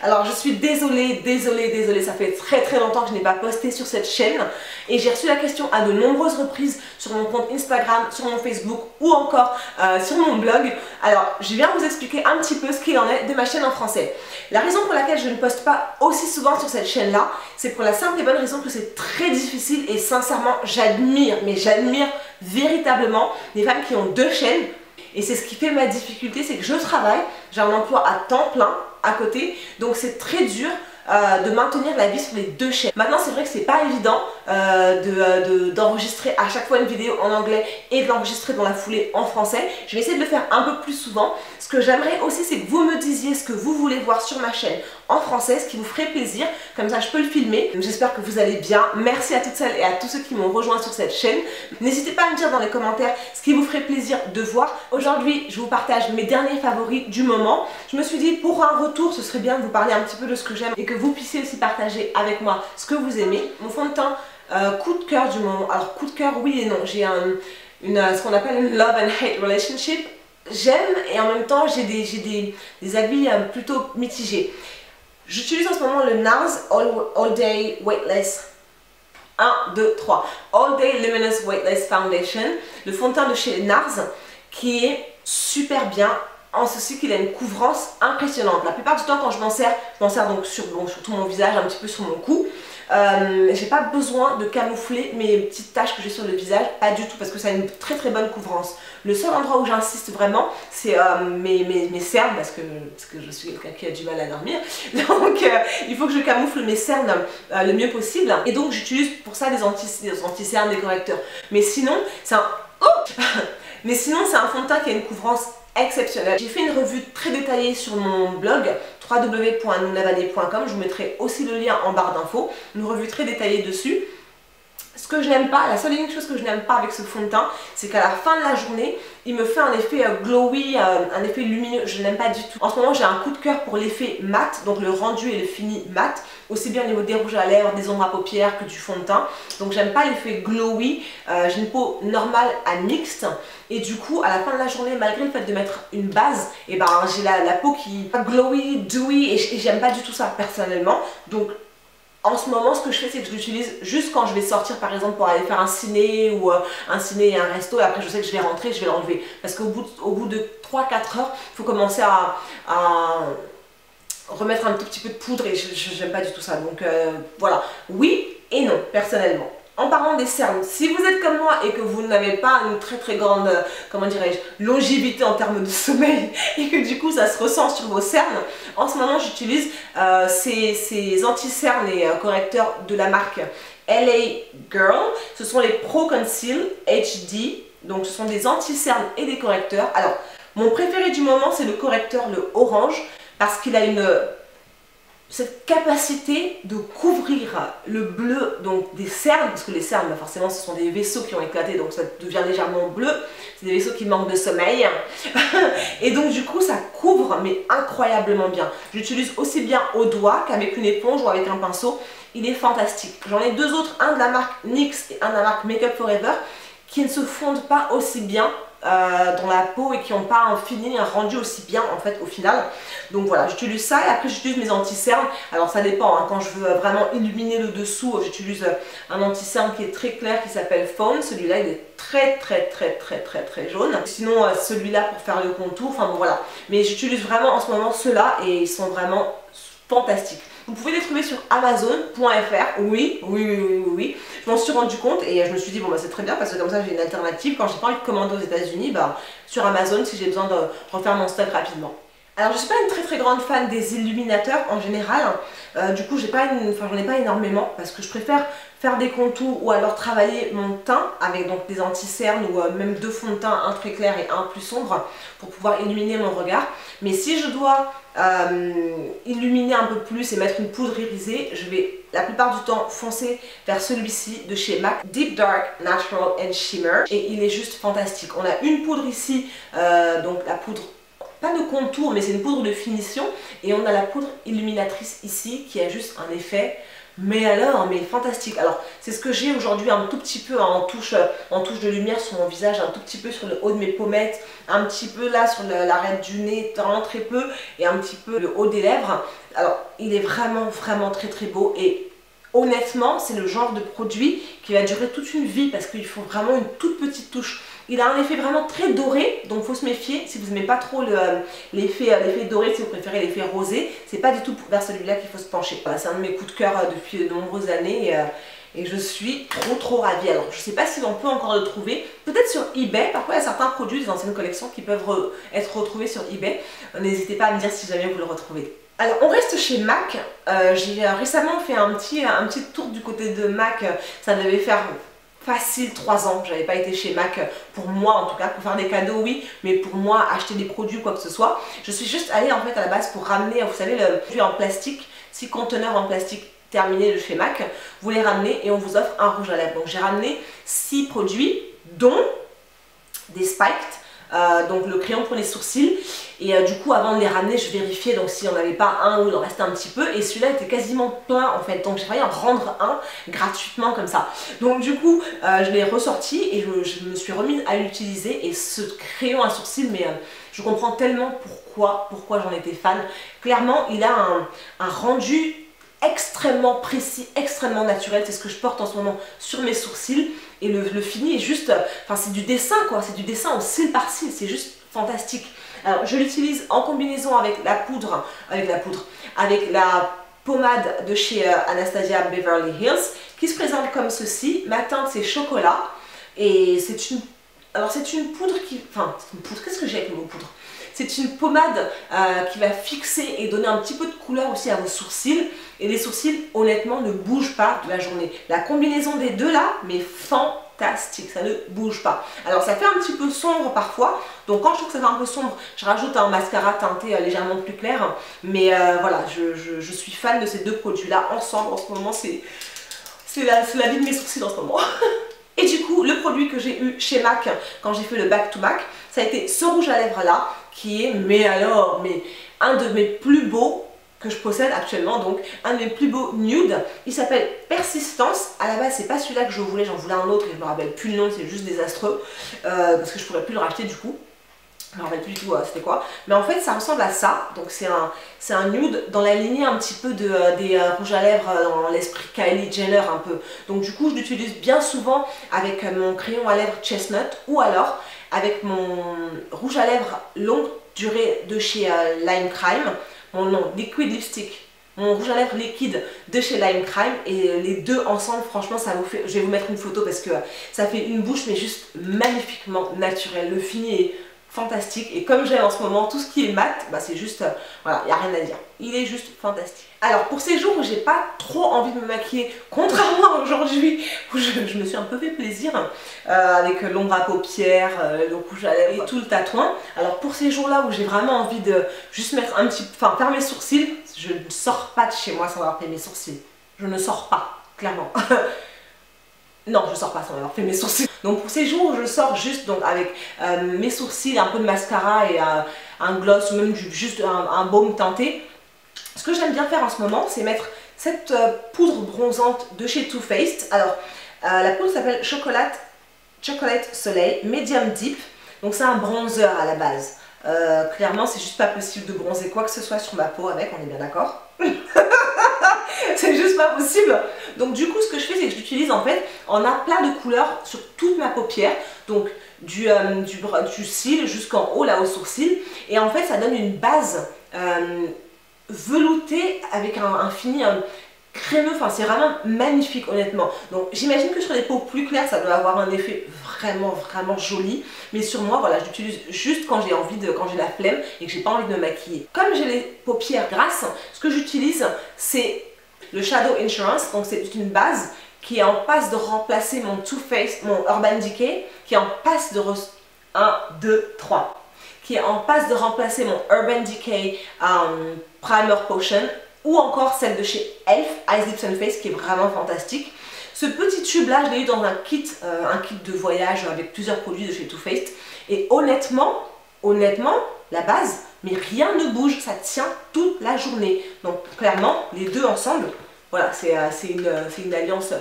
Alors je suis désolée, ça fait très longtemps que je n'ai pas posté sur cette chaîne et j'ai reçu la question à de nombreuses reprises sur mon compte Instagram, sur mon Facebook ou encore sur mon blog. Alors je viens vous expliquer un petit peu ce qu'il en est de ma chaîne en français. La raison pour laquelle je ne poste pas aussi souvent sur cette chaîne là, c'est pour la simple et bonne raison que c'est très difficile et sincèrement j'admire, mais j'admire véritablement les femmes qui ont deux chaînes. Et c'est ce qui fait ma difficulté, c'est que je travaille, j'ai un emploi à temps plein à côté, donc c'est très dur de maintenir la vie sur les deux chaînes. Maintenant c'est vrai que c'est pas évident d'enregistrer à chaque fois une vidéo en anglais et de l'enregistrer dans la foulée en français. Je vais essayer de le faire un peu plus souvent. Ce que j'aimerais aussi c'est que vous me disiez ce que vous voulez voir sur ma chaîne en français, ce qui vous ferait plaisir, comme ça je peux le filmer. J'espère que vous allez bien. Merci à toutes celles et à tous ceux qui m'ont rejoint sur cette chaîne. N'hésitez pas à me dire dans les commentaires ce qui vous ferait plaisir de voir. Aujourd'hui je vous partage mes derniers favoris du moment. Je me suis dit pour un retour ce serait bien de vous parler un petit peu de ce que j'aime et que vous puissiez aussi partager avec moi ce que vous aimez. Mon fond de teint coup de cœur du moment. Alors coup de cœur oui et non. J'ai ce qu'on appelle une love and hate relationship. J'aime et en même temps j'ai des avis plutôt mitigés. J'utilise en ce moment le NARS All Day Weightless 1, 2, 3 All Day Luminous Weightless Foundation, le fond de teint de chez NARS qui est super bien en ceci qu'il a une couvrance impressionnante. La plupart du temps quand je m'en sers donc sur tout mon visage, un petit peu sur mon cou. J'ai pas besoin de camoufler mes petites taches que j'ai sur le visage, pas du tout, parce que ça a une très bonne couvrance. Le seul endroit où j'insiste vraiment, c'est mes cernes, parce que je suis quelqu'un qui a du mal à dormir, donc il faut que je camoufle mes cernes le mieux possible, et donc j'utilise pour ça des anti-cernes, des correcteurs. Mais sinon, c'est un fond de teint qui a une couvrance exceptionnelle. J'ai fait une revue très détaillée sur mon blog www.nounavane.com, je vous mettrai aussi le lien en barre d'infos, une revue très détaillée dessus. Ce que je n'aime pas, la seule et unique chose que je n'aime pas avec ce fond de teint, c'est qu'à la fin de la journée, il me fait un effet glowy, un effet lumineux, je n'aime pas du tout. En ce moment, j'ai un coup de cœur pour l'effet mat, donc le rendu et le fini mat, aussi bien au niveau des rouges à lèvres, des ombres à paupières que du fond de teint. Donc j'aime pas l'effet glowy, j'ai une peau normale à mixte, et du coup, à la fin de la journée, malgré le fait de mettre une base, et ben j'ai la peau qui est glowy, dewy, et j'aime pas du tout ça personnellement. Donc en ce moment, ce que je fais, c'est que je l'utilise juste quand je vais sortir, par exemple, pour aller faire un ciné ou un ciné et un resto. Et après, je sais que je vais rentrer, je vais l'enlever. Parce qu'au bout de 3-4 heures, il faut commencer à remettre un tout petit peu de poudre et j'aime pas du tout ça. Donc voilà, oui et non, personnellement. En parlant des cernes, si vous êtes comme moi et que vous n'avez pas une très grande, comment dirais-je, longévité en termes de sommeil et que du coup ça se ressent sur vos cernes, en ce moment j'utilise ces anti-cernes et correcteurs de la marque LA Girl. Ce sont les Pro Conceal HD, donc ce sont des anti-cernes et des correcteurs. Alors, mon préféré du moment c'est le correcteur, le orange, parce qu'il a cette capacité de couvrir le bleu donc des cernes, parce que les cernes bah forcément ce sont des vaisseaux qui ont éclaté donc ça devient légèrement bleu, c'est des vaisseaux qui manquent de sommeil et donc du coup ça couvre mais incroyablement bien. J'utilise aussi bien au doigt qu'avec une éponge ou avec un pinceau, il est fantastique. J'en ai deux autres, un de la marque NYX et un de la marque Make Up For Ever qui ne se fondent pas aussi bien dans la peau et qui n'ont pas un fini, un rendu aussi bien en fait au final. Donc voilà, j'utilise ça et après j'utilise mes anti-cernes. Alors ça dépend, hein, quand je veux vraiment illuminer le dessous, j'utilise un anti-cerne qui est très clair qui s'appelle Fawn. Celui-là il est très jaune. Sinon celui-là pour faire le contour, enfin bon voilà. Mais j'utilise vraiment en ce moment ceux-là et ils sont vraiment fantastiques. Vous pouvez les trouver sur Amazon.fr, oui. Je m'en suis rendu compte et je me suis dit bon bah c'est très bien parce que comme ça j'ai une alternative quand j'ai pas envie de commander aux États-Unis, bah sur Amazon si j'ai besoin de refaire mon stock rapidement. Alors je suis pas une très grande fan des illuminateurs en général, du coup j'en ai pas énormément parce que je préfère faire des contours ou alors travailler mon teint avec donc des anti-cernes ou même deux fonds de teint, un très clair et un plus sombre pour pouvoir illuminer mon regard. Mais si je dois illuminer un peu plus et mettre une poudre irisée, je vais la plupart du temps foncer vers celui-ci de chez MAC, Deep Dark Natural and Shimmer, et il est juste fantastique. On a une poudre ici, donc la poudre pas de contour mais c'est une poudre de finition, et on a la poudre illuminatrice ici qui a juste un effet Mais alors, mais fantastique. Alors, c'est ce que j'ai aujourd'hui un tout petit peu en touche de lumière sur mon visage, un tout petit peu sur le haut de mes pommettes, un petit peu là sur l'arête du nez, vraiment très peu, et un petit peu le haut des lèvres. Alors, il est vraiment, vraiment très très beau et honnêtement, c'est le genre de produit qui va durer toute une vie parce qu'il faut vraiment une toute petite touche. Il a un effet vraiment très doré, donc il faut se méfier si vous n'aimez pas trop l'effet doré, si vous préférez l'effet rosé, c'est pas du tout vers celui-là qu'il faut se pencher. Voilà, c'est un de mes coups de cœur depuis de nombreuses années et je suis trop ravie. Alors je sais pas si on peut encore le trouver, peut-être sur eBay, parfois il y a certains produits des anciennes collections qui peuvent être retrouvés sur eBay, n'hésitez pas à me dire si jamais vous le retrouvez. Alors on reste chez MAC, j'ai récemment fait un petit tour du côté de MAC, ça devait faire facile 3 ans que j'avais pas été chez MAC, pour moi en tout cas, pour faire des cadeaux oui, mais pour moi acheter des produits quoi que ce soit. Je suis juste allée en fait à la base pour ramener, vous savez, le produit en plastique, 6 conteneurs en plastique terminés de chez MAC, vous les ramenez et on vous offre un rouge à lèvres. Donc j'ai ramené 6 produits, dont des Spiked, donc le crayon pour les sourcils, et du coup avant de les ramener je vérifiais donc s'il n'y en avait pas un ou il en restait un petit peu, et celui-là était quasiment plein en fait, donc j'ai failli en prendre un gratuitement comme ça. Donc du coup je l'ai ressorti et je me suis remise à l'utiliser, et ce crayon à sourcils, mais je comprends tellement pourquoi j'en étais fan. Clairement il a un rendu extrêmement précis, extrêmement naturel, c'est ce que je porte en ce moment sur mes sourcils, et le fini est juste, enfin c'est du dessin quoi, c'est du dessin au cil par cil, c'est juste fantastique. Alors je l'utilise en combinaison avec avec la pommade de chez Anastasia Beverly Hills, qui se présente comme ceci. Ma teinte c'est chocolat, et c'est une poudre qui, enfin c'est une poudre, qu'est-ce que j'ai avec le mot poudre? C'est une pommade qui va fixer et donner un petit peu de couleur aussi à vos sourcils. Et les sourcils, honnêtement, ne bougent pas de la journée. La combinaison des deux là, mais fantastique, ça ne bouge pas. Alors ça fait un petit peu sombre parfois. Donc quand je trouve que ça fait un peu sombre, je rajoute un mascara teinté légèrement plus clair. Mais voilà, je suis fan de ces deux produits là ensemble en ce moment. C'est la vie de mes sourcils en ce moment. Et du coup, le produit que j'ai eu chez MAC quand j'ai fait le back to back, ça a été ce rouge à lèvres là, qui est, mais un de mes plus beaux que je possède actuellement, donc un de mes plus beaux nude. Il s'appelle Persistance. À la base, c'est pas celui-là que je voulais, j'en voulais un autre et je me rappelle plus le nom, c'est juste désastreux parce que je pourrais plus le racheter du coup. Je me rappelle plus du tout c'était quoi, mais en fait ça ressemble à ça. Donc c'est un nude dans la lignée un petit peu des rouges à lèvres dans l'esprit Kylie Jenner un peu. Donc du coup je l'utilise bien souvent avec mon crayon à lèvres Chestnut, ou alors avec mon rouge à lèvres longue durée de chez Lime Crime, mon Liquid Lipstick, mon rouge à lèvres liquide de chez Lime Crime, et les deux ensemble franchement ça vous fait, je vais vous mettre une photo parce que ça fait une bouche mais juste magnifiquement naturelle. Le fini est fantastique, et comme j'ai en ce moment tout ce qui est mat, bah c'est juste, voilà, il n'y a rien à dire, il est juste fantastique. Alors pour ces jours où j'ai pas trop envie de me maquiller, contrairement à aujourd'hui où je me suis un peu fait plaisir avec l'ombre à paupières, le rouge à lèvres et tout le tatouin, alors pour ces jours là où j'ai vraiment envie de juste mettre un petit, enfin faire mes sourcils, je ne sors pas de chez moi sans avoir fait mes sourcils, je ne sors pas, clairement. Non, je sors pas sans avoir fait mes sourcils. Donc pour ces jours où je sors juste donc avec mes sourcils, un peu de mascara et un gloss, ou même juste un baume teinté, ce que j'aime bien faire en ce moment, c'est mettre cette poudre bronzante de chez Too Faced. Alors la poudre s'appelle Chocolate Soleil Medium Deep. Donc c'est un bronzer à la base. Clairement c'est juste pas possible de bronzer quoi que ce soit sur ma peau avec, on est bien d'accord? C'est juste pas possible. Donc du coup ce que je fais, c'est que je l'utilise en fait en aplat de couleurs sur toute ma paupière, donc du cil jusqu'en haut là au sourcil, et en fait ça donne une base veloutée avec un fini crémeux, enfin c'est vraiment magnifique honnêtement. Donc j'imagine que sur les peaux plus claires ça doit avoir un effet vraiment joli, mais sur moi voilà, je l'utilise juste quand j'ai envie quand j'ai la flemme et que j'ai pas envie de me maquiller. Comme j'ai les paupières grasses, ce que j'utilise c'est le Shadow Insurance, donc c'est une base qui est en passe de remplacer mon Too Faced, mon Urban Decay, qui est en passe de 1, 2, 3, qui est en passe de remplacer mon Urban Decay Primer Potion, ou encore celle de chez Elf, Eyes Lips and Face, qui est vraiment fantastique. Ce petit tube là, je l'ai eu dans un kit de voyage avec plusieurs produits de chez Too Faced, et honnêtement, la base, mais rien ne bouge, ça tient toute la journée. Donc clairement, les deux ensemble, voilà, c'est une alliance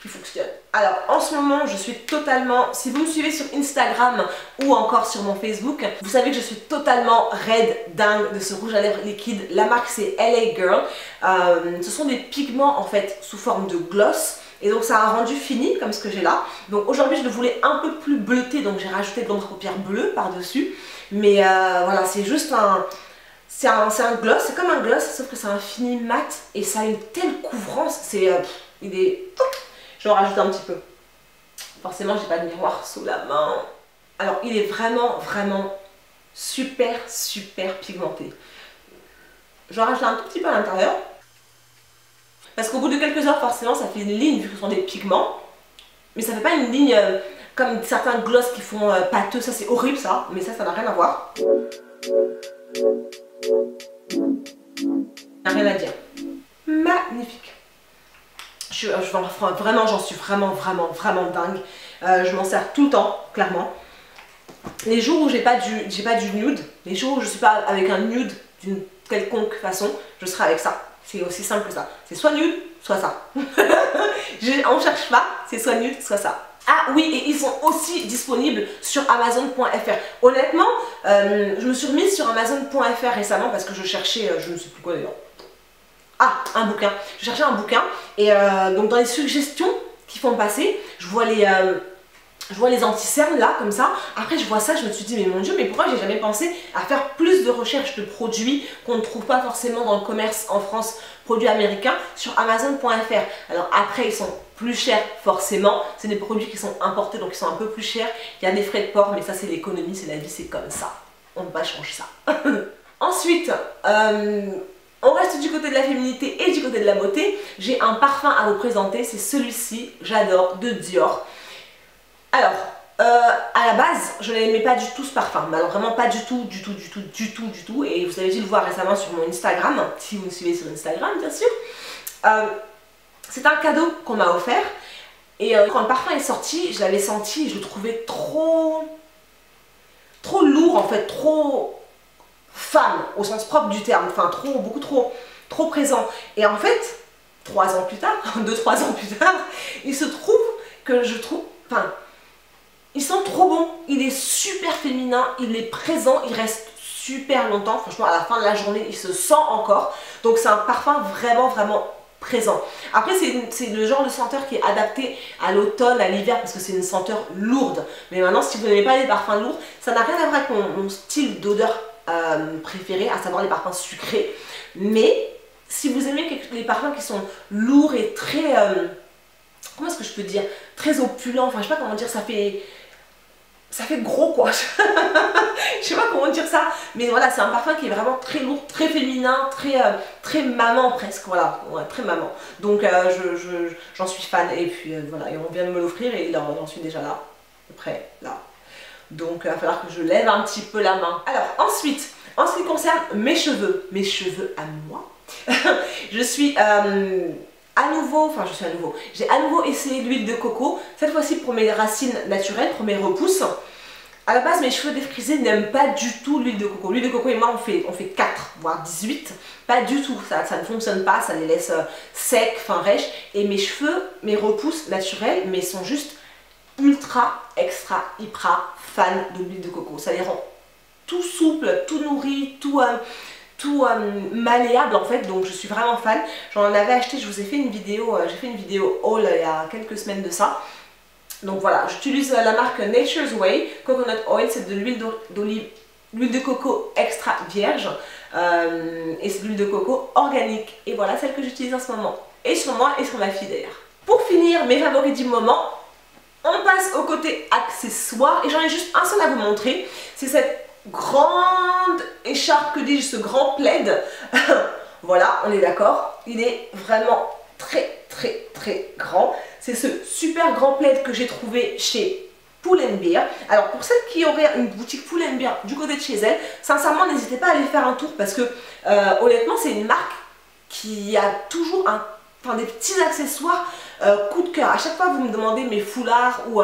qui fonctionne. Alors en ce moment je suis totalement, si vous me suivez sur Instagram ou encore sur mon Facebook, vous savez que je suis totalement raide dingue de ce rouge à lèvres liquide. La marque c'est LA Girl. Ce sont des pigments en fait sous forme de gloss. Et donc ça a un rendu fini comme ce que j'ai là. Donc aujourd'hui je le voulais un peu plus bleuté, donc j'ai rajouté de l'ombre à paupières bleu par-dessus. Mais voilà, c'est juste un... C'est un gloss, c'est comme un gloss, sauf que c'est un fini mat et ça a une telle couvrance. C'est... il est... Je vais en rajouter un petit peu. Forcément j'ai pas de miroir sous la main. Alors il est vraiment super pigmenté. Je vais en rajouter un tout petit peu à l'intérieur. Parce qu'au bout de quelques heures, forcément, ça fait une ligne vu que ce sont des pigments. Mais ça fait pas une ligne comme certains gloss qui font pâteux. Ça, c'est horrible, ça. Mais ça n'a rien à voir. Rien à dire. Magnifique. Vraiment, j'en suis vraiment dingue. Je m'en sers tout le temps, clairement. Les jours où j'ai pas du nude, les jours où je suis pas avec un nude d'une quelconque façon, je serai avec ça. C'est aussi simple que ça. C'est soit nude, soit ça. On cherche pas, c'est soit nude, soit ça. Ah oui, et ils sont aussi disponibles sur Amazon.fr. Honnêtement, je me suis remise sur Amazon.fr récemment parce que je cherchais, je ne sais plus quoi d'ailleurs. Ah, un bouquin. Je cherchais un bouquin et donc dans les suggestions qui font passer, je vois les anti-cernes là, comme ça. Après, je vois ça, je me suis dit, mais mon Dieu, mais pourquoi j'ai jamais pensé à faire plus de recherches de produits qu'on ne trouve pas forcément dans le commerce en France, produits américains, sur Amazon.fr. Alors après, ils sont plus chers forcément. C'est des produits qui sont importés, donc ils sont un peu plus chers. Il y a des frais de port, mais ça, c'est l'économie, c'est la vie, c'est comme ça. On ne va pas changer ça. Ensuite, on reste du côté de la féminité et du côté de la beauté. J'ai un parfum à vous présenter, c'est celui-ci, j'adore, de Dior. Alors, à la base, je n'aimais pas du tout ce parfum, mais alors vraiment pas du tout, et vous avez dû le voir récemment sur mon Instagram, si vous me suivez sur Instagram bien sûr. C'est un cadeau qu'on m'a offert, et quand le parfum est sorti, je l'avais senti, je le trouvais trop lourd en fait, trop femme au sens propre du terme, enfin beaucoup trop présent. Et en fait, 3 ans plus tard, 2-3 ans plus tard, il se trouve que il sent trop bon, il est super féminin, il est présent, il reste super longtemps, franchement à la fin de la journée il se sent encore, donc c'est un parfum vraiment présent. Après c'est le genre de senteur qui est adapté à l'automne, à l'hiver parce que c'est une senteur lourde, mais maintenant si vous n'aimez pas les parfums lourds, ça n'a rien à voir avec mon style d'odeur préféré, à savoir les parfums sucrés, mais si vous aimez les parfums qui sont lourds et très... comment est-ce que je peux dire, très opulent, enfin je sais pas comment dire, ça fait gros quoi. Je sais pas comment dire ça, mais voilà, c'est un parfum qui est vraiment très lourd, très féminin, très maman presque, voilà, ouais, très maman. Donc j'en suis fan, et puis voilà, et on vient de me l'offrir et j'en suis déjà là, près là. Donc il va falloir que je lève un petit peu la main. Alors ensuite, en ce qui concerne mes cheveux à moi, je suis j'ai à nouveau essayé l'huile de coco, cette fois-ci pour mes racines naturelles, pour mes repousses. À la base, mes cheveux défrisés n'aiment pas du tout l'huile de coco. L'huile de coco et moi, on fait 4, voire 18. Pas du tout, ça ne fonctionne pas, ça les laisse secs, fin rêches. Et mes cheveux, mes repousses naturelles, mais sont juste ultra, extra, hyper fan de l'huile de coco. Ça les rend tout souples, tout nourris, tout malléable en fait, donc je suis vraiment fan. J'en avais acheté, je vous ai fait une vidéo, j'ai fait une vidéo haul il y a quelques semaines de ça. Donc voilà, j'utilise la marque Nature's Way Coconut Oil, c'est de l'huile d'olive, l'huile de coco extra vierge, et c'est de l'huile de coco organique. Et voilà celle que j'utilise en ce moment, et sur moi et sur ma fille d'ailleurs. Pour finir, mes favoris du moment, on passe au côté accessoires, et j'en ai juste un seul à vous montrer, c'est cette grande écharpe, que dis-je, ce grand plaid. Voilà, on est d'accord, il est vraiment très grand. C'est ce super grand plaid que j'ai trouvé chez Pull & Bear. Alors pour celles qui auraient une boutique Pull & Bear du côté de chez elles, sincèrement n'hésitez pas à aller faire un tour parce que honnêtement c'est une marque qui a toujours des petits accessoires coup de cœur. À chaque fois vous me demandez mes foulards, ou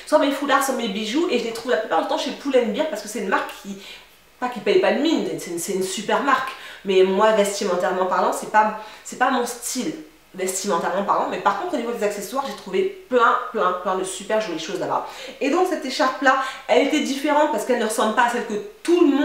soit mes foulards, soit mes bijoux, et je les trouve la plupart du temps chez Pull & Bear parce que c'est une marque qui paye pas de mine, c'est une super marque, mais moi vestimentairement parlant c'est pas mon style vestimentairement parlant, mais par contre au niveau des accessoires j'ai trouvé plein de super jolies choses là-bas. Et donc cette écharpe là, elle était différente parce qu'elle ne ressemble pas à celle que tout le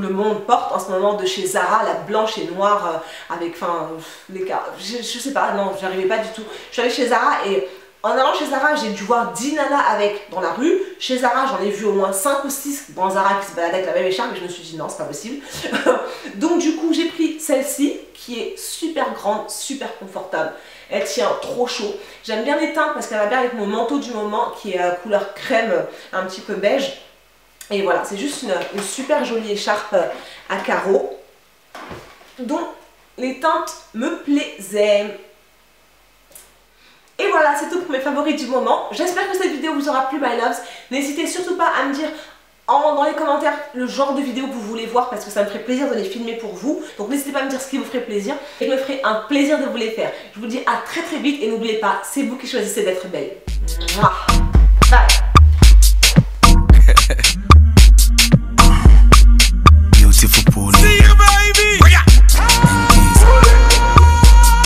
monde porte en ce moment de chez Zara, la blanche et noire avec, enfin, les cas, je sais pas, non, j'arrivais pas du tout. Je suis allée chez Zara et en allant chez Zara, j'ai dû voir 10 nanas avec dans la rue. Chez Zara, j'en ai vu au moins 5 ou 6 dans Zara qui se baladaient avec la même écharpe et je me suis dit non, c'est pas possible. Donc du coup, j'ai pris celle-ci qui est super grande, super confortable. Elle tient trop chaud. J'aime bien les teintes parce qu'elle va bien avec mon manteau du moment qui est couleur crème, un petit peu beige. Et voilà, c'est juste une super jolie écharpe à carreaux dont les teintes me plaisaient. Et voilà, c'est tout pour mes favoris du moment. J'espère que cette vidéo vous aura plu, my loves. N'hésitez surtout pas à me dire dans les commentaires le genre de vidéo que vous voulez voir parce que ça me ferait plaisir de les filmer pour vous. Donc n'hésitez pas à me dire ce qui vous ferait plaisir et je me ferai un plaisir de vous les faire. Je vous dis à très vite et n'oubliez pas, c'est vous qui choisissez d'être belle. Bye. Beautiful.